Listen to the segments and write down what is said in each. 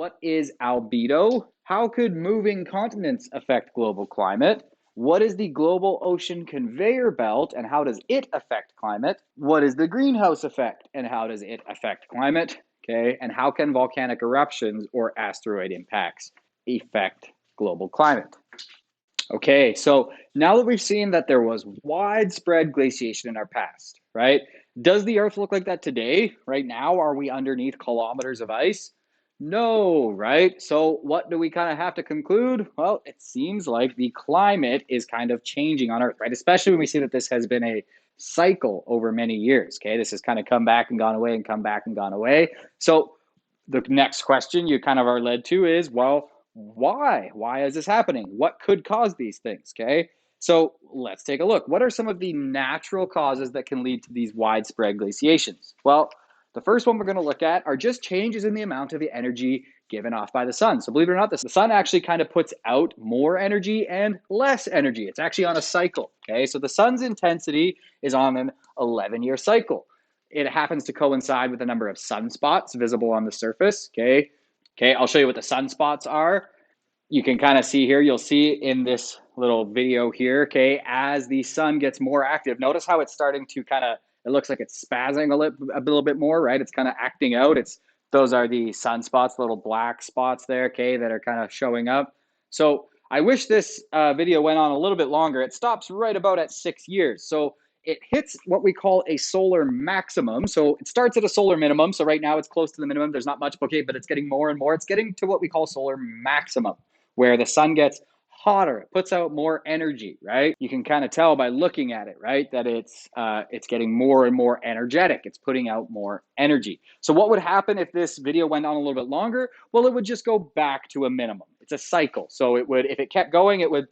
What is albedo? How could moving continents affect global climate? What is the global ocean conveyor belt and how does it affect climate? What is the greenhouse effect and how does it affect climate? Okay, and how can volcanic eruptions or asteroid impacts affect global climate? Okay, so now that we've seen that there was widespread glaciation in our past, right? Does the Earth look like that today? Right now, are we underneath kilometers of ice? No, right? So what do we kind of have to conclude? Well, it seems like the climate is kind of changing on Earth, right? Especially when we see that this has been a cycle over many years, okay? This has kind of come back and gone away and come back and gone away. So the next question you kind of are led to is, well, why? Why is this happening? What could cause these things? Okay. So let's take a look. What are some of the natural causes that can lead to these widespread glaciations? Well, the first one we're going to look at are just changes in the amount of the energy given off by the sun. So believe it or not, the sun actually kind of puts out more energy and less energy. It's actually on a cycle. Okay. So the sun's intensity is on an 11-year cycle. It happens to coincide with the number of sunspots visible on the surface. Okay. Okay, I'll show you what the sunspots are. You can kind of see here, you'll see in this little video here, okay, as the sun gets more active, notice how it's starting to kind of, it looks like it's spazzing a little bit more, right? It's kind of acting out. Those are the sunspots, little black spots there, okay, that are kind of showing up. So I wish this video went on a little bit longer. It stops right about at 6 years. So it hits what we call a solar maximum. So it starts at a solar minimum. So right now it's close to the minimum. There's not much, okay, but it's getting more and more. It's getting to what we call solar maximum, where the sun gets hotter, it puts out more energy, right? You can kind of tell by looking at it, right, that it's getting more and more energetic. It's putting out more energy. So what would happen if this video went on a little bit longer? Well, it would just go back to a minimum. It's a cycle. So it would, if it kept going, it would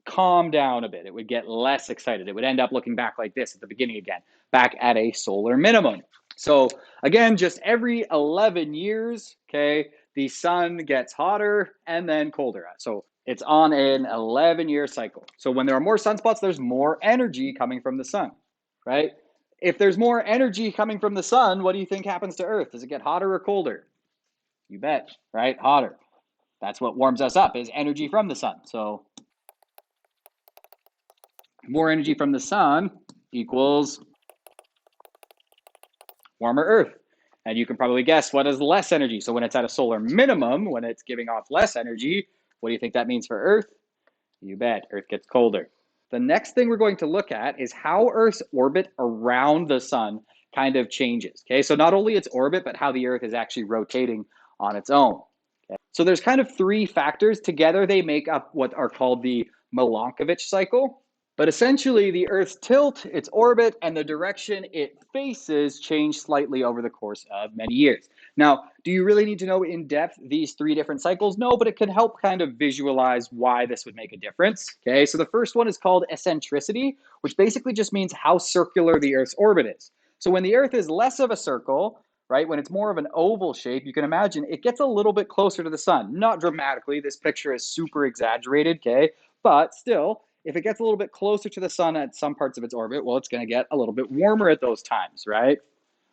calm down a bit. It would get less excited. It would end up looking back like this at the beginning again, back at a solar minimum. So again, just every 11 years, okay, the sun gets hotter and then colder. So it's on an 11-year cycle. So when there are more sunspots, there's more energy coming from the sun, right? If there's more energy coming from the sun, what do you think happens to Earth? Does it get hotter or colder? You bet, right? Hotter. That's what warms us up, is energy from the sun. So more energy from the sun equals warmer Earth. And you can probably guess what is less energy. So when it's at a solar minimum, when it's giving off less energy, what do you think that means for Earth? You bet, Earth gets colder. The next thing we're going to look at is how Earth's orbit around the sun kind of changes. Okay, so not only its orbit, but how the Earth is actually rotating on its own. Okay? So there's kind of three factors. Together they make up what are called the Milankovitch cycle. But essentially, the Earth's tilt, its orbit, and the direction it faces change slightly over the course of many years. Now, do you really need to know in depth these three different cycles? No, but it can help kind of visualize why this would make a difference. Okay, so the first one is called eccentricity, which basically just means how circular the Earth's orbit is. So when the Earth is less of a circle, right, when it's more of an oval shape, you can imagine it gets a little bit closer to the sun. Not dramatically, this picture is super exaggerated, okay, but still, if it gets a little bit closer to the sun at some parts of its orbit, well, it's going to get a little bit warmer at those times, right?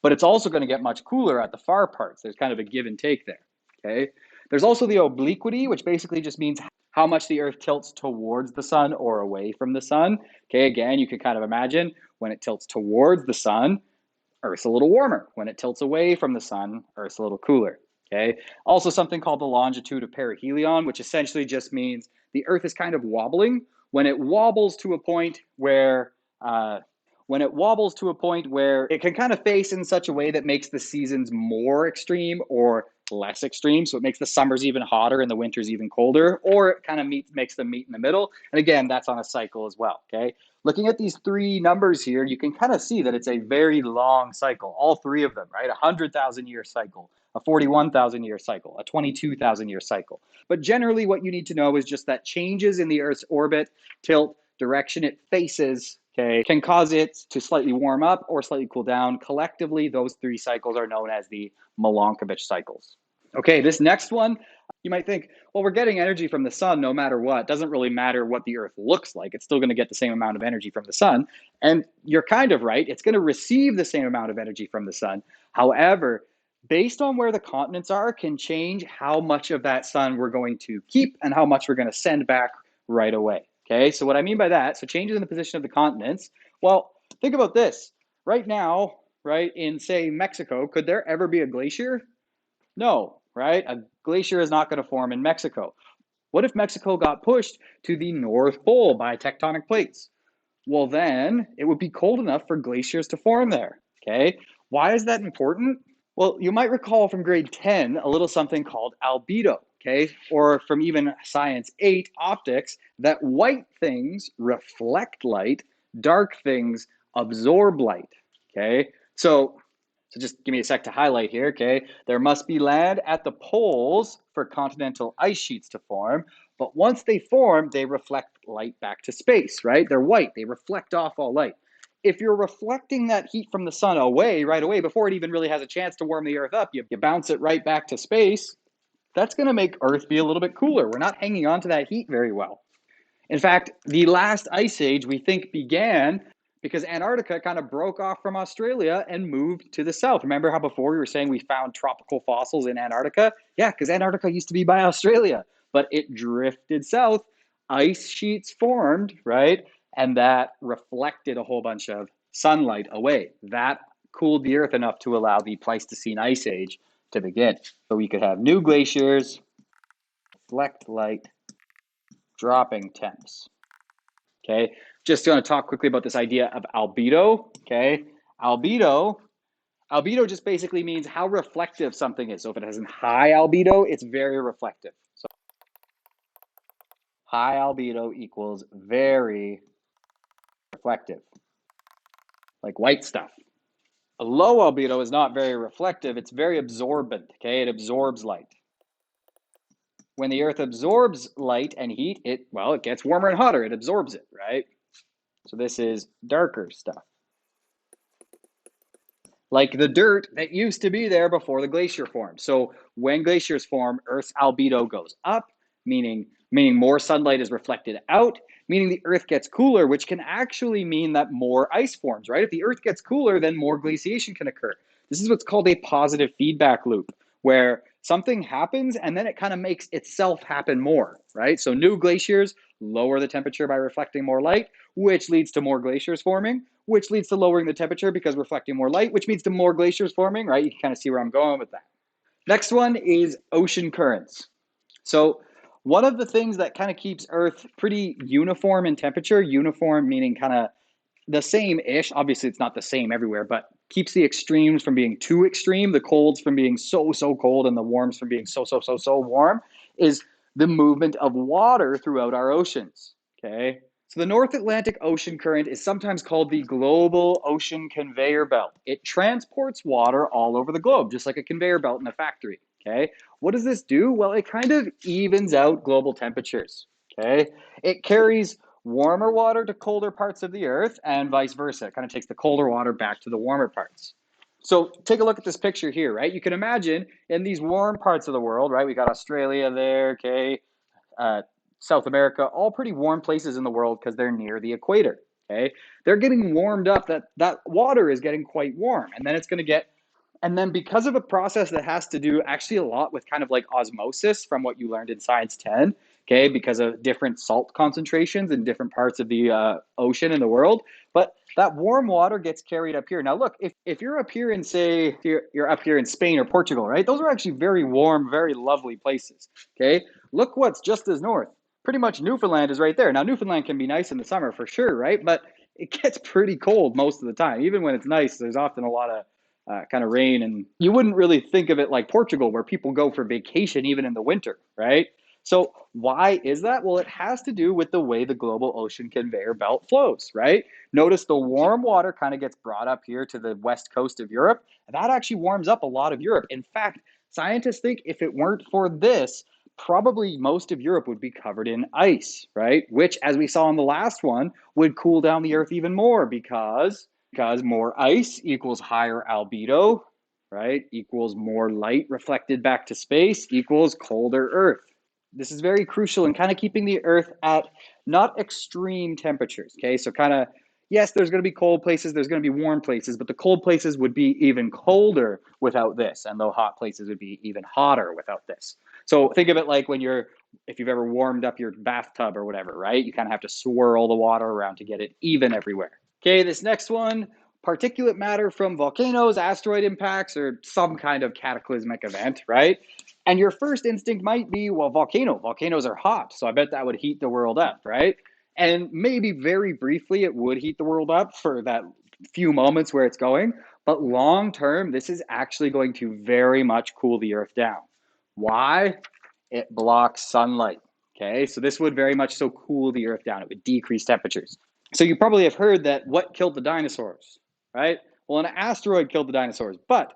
But it's also going to get much cooler at the far parts. There's kind of a give and take there, okay? There's also the obliquity, which basically just means how much the Earth tilts towards the sun or away from the sun. Okay, again, you can kind of imagine when it tilts towards the sun, Earth's a little warmer. When it tilts away from the sun, Earth's a little cooler. Okay. Also something called the longitude of perihelion, which essentially just means the Earth is kind of wobbling. When it wobbles to a point where it can kind of face in such a way that makes the seasons more extreme or less extreme. So it makes the summers even hotter and the winters even colder, or it kind of makes them meet in the middle. And again, that's on a cycle as well. Okay. Looking at these three numbers here, you can kind of see that it's a very long cycle, all three of them, right? 100,000-year cycle, a 41,000-year cycle, a 22,000-year cycle. But generally what you need to know is just that changes in the Earth's orbit, tilt, direction it faces, okay, can cause it to slightly warm up or slightly cool down. Collectively, those three cycles are known as the Milankovitch cycles. Okay, this next one, you might think, well, we're getting energy from the sun no matter what. It doesn't really matter what the Earth looks like. It's still going to get the same amount of energy from the sun. And you're kind of right. It's going to receive the same amount of energy from the sun. However, Based on where the continents are can change how much of that sun we're going to keep and how much we're going to send back right away. Okay, so what I mean by that, so changes in the position of the continents. Well, think about this. Right now, right, in say Mexico, could there ever be a glacier? No, right? A glacier is not going to form in Mexico. What if Mexico got pushed to the North Pole by tectonic plates? Well, then it would be cold enough for glaciers to form there. Okay, why is that important? Well, you might recall from grade 10 a little something called albedo, okay? Or from even science 8 optics, that white things reflect light, dark things absorb light, okay? So just give me a sec to highlight here, okay? There must be land at the poles for continental ice sheets to form, but once they form, they reflect light back to space, right? They're white, they reflect off all light. If you're reflecting that heat from the sun away right away before it even really has a chance to warm the earth up, you bounce it right back to space, that's going to make Earth be a little bit cooler. We're not hanging on to that heat very well. In fact, the last ice age we think began because Antarctica kind of broke off from Australia and moved to the south. Remember how before we were saying we found tropical fossils in Antarctica? Yeah, because Antarctica used to be by Australia, but it drifted south. Ice sheets formed, right? And that reflected a whole bunch of sunlight away. That cooled the earth enough to allow the Pleistocene ice age to begin. So we could have new glaciers, reflect light, dropping temps. Okay, just going to talk quickly about this idea of albedo. Okay, albedo, albedo just basically means how reflective something is. So if it has a high albedo, it's very reflective. So high albedo equals very reflective, like white stuff. A low albedo is not very reflective, it's very absorbent. Okay, it absorbs light. When the earth absorbs light and heat, it gets warmer and hotter. It absorbs it, right? So this is darker stuff. Like the dirt that used to be there before the glacier formed. So when glaciers form, Earth's albedo goes up, meaning more sunlight is reflected out, meaning the Earth gets cooler, which can actually mean that more ice forms, right? If the Earth gets cooler, then more glaciation can occur. This is what's called a positive feedback loop, where something happens and then it kind of makes itself happen more, right? So new glaciers lower the temperature by reflecting more light, which leads to more glaciers forming, which leads to lowering the temperature because reflecting more light, which leads to more glaciers forming, right? You can kind of see where I'm going with that. Next one is ocean currents. So one of the things that kind of keeps Earth pretty uniform in temperature, uniform meaning kind of the same-ish, obviously it's not the same everywhere, but keeps the extremes from being too extreme, the colds from being so cold and the warms from being so warm, is the movement of water throughout our oceans, okay? So the North Atlantic Ocean current is sometimes called the global ocean conveyor belt. It transports water all over the globe, just like a conveyor belt in a factory, okay? What does this do? Well, it kind of evens out global temperatures, okay? It carries warmer water to colder parts of the earth and vice versa. It kind of takes the colder water back to the warmer parts. So take a look at this picture here, right? You can imagine in these warm parts of the world, right? We got Australia there, okay, uh, South America, all pretty warm places in the world because they're near the equator, okay? They're getting warmed up. That water is getting quite warm, and then it's going to get and then because of a process that has to do actually a lot with kind of like osmosis from what you learned in Science 10, okay, because of different salt concentrations in different parts of the ocean in the world. But that warm water gets carried up here. Now, look, if you're up here in, say, you're up here in Spain or Portugal, right? Those are actually very warm, very lovely places, okay? Look what's just as north. Pretty much Newfoundland is right there. Now, Newfoundland can be nice in the summer for sure, right? But it gets pretty cold most of the time. Even when it's nice, there's often a lot of kind of rain, and you wouldn't really think of it like Portugal, where people go for vacation even in the winter, right? So why is that? Well, it has to do with the way the global ocean conveyor belt flows, right? Notice the warm water kind of gets brought up here to the west coast of Europe, and that actually warms up a lot of Europe. In fact, scientists think if it weren't for this, probably most of Europe would be covered in ice, right? Which, as we saw in the last one, would cool down the earth even more because more ice equals higher albedo, right? Equals more light reflected back to space equals colder Earth. This is very crucial in kind of keeping the Earth at not extreme temperatures, okay? So kind of Yes, there's going to be cold places, there's going to be warm places, but the cold places would be even colder without this, and the hot places would be even hotter without this. So think of it like if you've ever warmed up your bathtub or whatever, right? You kind of have to swirl the water around to get it even everywhere. Okay, this next one, particulate matter from volcanoes, asteroid impacts, or some kind of cataclysmic event, right? And your first instinct might be, well, volcanoes are hot, so I bet that would heat the world up, right? And maybe very briefly it would heat the world up for that few moments where it's going, but long term, this is actually going to very much cool the earth down. Why? It blocks sunlight. Okay, so this would very much so cool the earth down. It would decrease temperatures. So you probably have heard that what killed the dinosaurs, right? Well, an asteroid killed the dinosaurs, but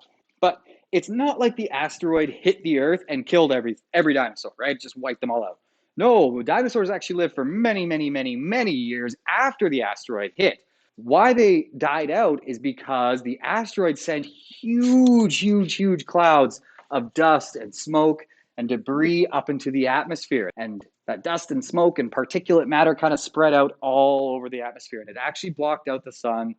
it's not like the asteroid hit the earth and killed every dinosaur, right? Just wiped them all out. No, dinosaurs actually lived for many, many, many, many years after the asteroid hit. Why they died out is because the asteroid sent huge, huge, huge clouds of dust and smoke and debris up into the atmosphere. And that dust and smoke and particulate matter kind of spread out all over the atmosphere. And it actually blocked out the sun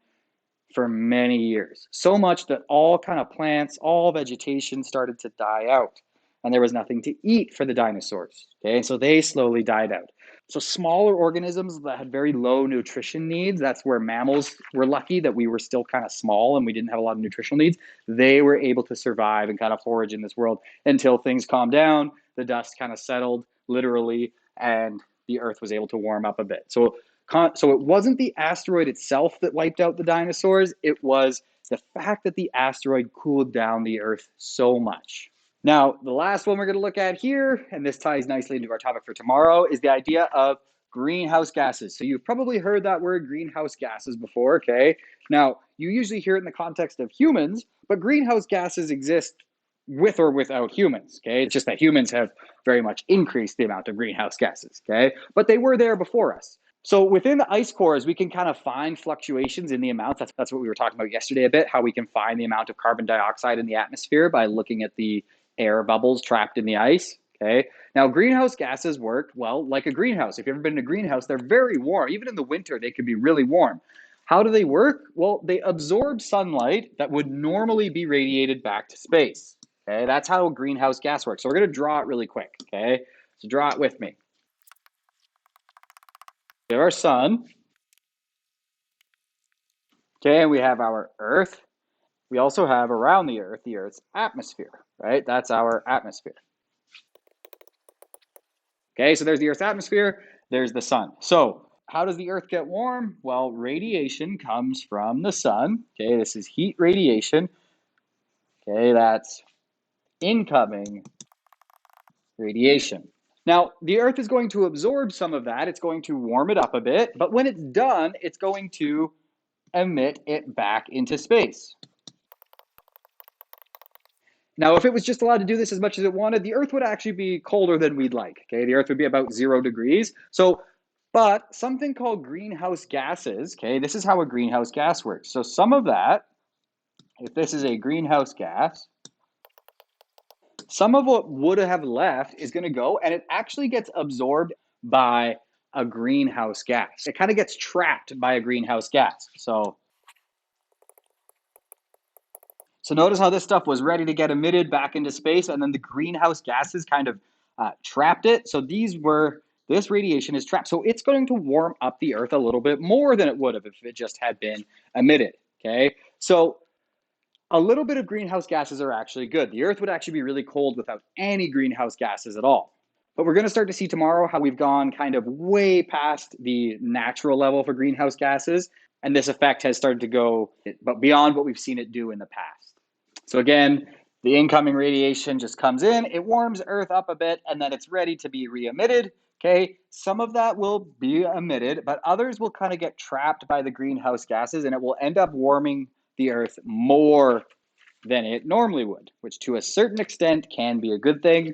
for many years. So much that all kind of plants, all vegetation started to die out. And there was nothing to eat for the dinosaurs. Okay, so they slowly died out. So smaller organisms that had very low nutrition needs, that's where mammals were lucky that we were still kind of small and we didn't have a lot of nutritional needs. They were able to survive and kind of forage in this world until things calmed down, the dust kind of settled literally, and the earth was able to warm up a bit. So it wasn't the asteroid itself that wiped out the dinosaurs, it was the fact that the asteroid cooled down the earth so much. Now, the last one we're going to look at here, and this ties nicely into our topic for tomorrow, is the idea of greenhouse gases. So you've probably heard that word greenhouse gases before, okay? Now, you usually hear it in the context of humans, but greenhouse gases exist with or without humans, okay? It's just that humans have very much increased the amount of greenhouse gases, okay? But they were there before us. So within the ice cores, we can kind of find fluctuations in the amount. That's what we were talking about yesterday a bit, how we can find the amount of carbon dioxide in the atmosphere by looking at the air bubbles trapped in the ice. Okay. Now, greenhouse gases work, well, like a greenhouse. If you've ever been in a greenhouse, they're very warm. Even in the winter, they can be really warm. How do they work? Well, they absorb sunlight that would normally be radiated back to space. Okay. That's how a greenhouse gas works. So we're going to draw it really quick. Okay. So draw it with me. We have our sun. Okay. And we have our earth. We also have around the Earth's atmosphere, right? That's our atmosphere. Okay, so there's the Earth's atmosphere, there's the sun. So how does the Earth get warm? Well, radiation comes from the sun. Okay, this is heat radiation. Okay, that's incoming radiation. Now, the Earth is going to absorb some of that. It's going to warm it up a bit, but when it's done, it's going to emit it back into space. Now, if it was just allowed to do this as much as it wanted, the Earth would actually be colder than we'd like. Okay, the Earth would be about 0 degrees. But something called greenhouse gases, okay, this is how a greenhouse gas works. So some of that, if this is a greenhouse gas, some of what would have left is going to go and it actually gets absorbed by a greenhouse gas. It kind of gets trapped by a greenhouse gas. So notice how this stuff was ready to get emitted back into space, and then the greenhouse gases kind of trapped it. So this radiation is trapped. So it's going to warm up the Earth a little bit more than it would have if it just had been emitted, okay? So a little bit of greenhouse gases are actually good. The Earth would actually be really cold without any greenhouse gases at all. But we're going to start to see tomorrow how we've gone kind of way past the natural level for greenhouse gases, and this effect has started to go beyond what we've seen it do in the past. So again, the incoming radiation just comes in, it warms Earth up a bit, and then it's ready to be re-emitted. Okay, some of that will be emitted, but others will kind of get trapped by the greenhouse gases, and it will end up warming the Earth more than it normally would, which to a certain extent can be a good thing,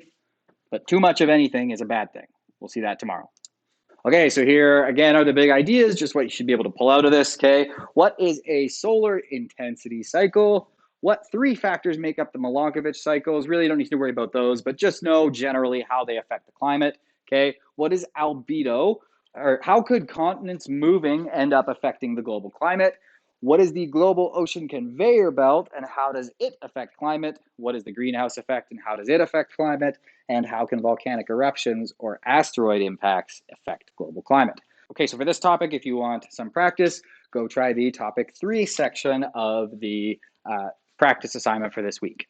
but too much of anything is a bad thing. We'll see that tomorrow. Okay, so here again are the big ideas, just what you should be able to pull out of this, okay? What is a solar intensity cycle? What 3 factors make up the Milankovitch cycles? Really don't need to worry about those, but just know generally how they affect the climate, okay? What is albedo? or how could continents moving end up affecting the global climate? What is the global ocean conveyor belt and how does it affect climate? What is the greenhouse effect and how does it affect climate? And how can volcanic eruptions or asteroid impacts affect global climate? Okay, so for this topic, if you want some practice, go try the topic 3 section of the practice assignment for this week.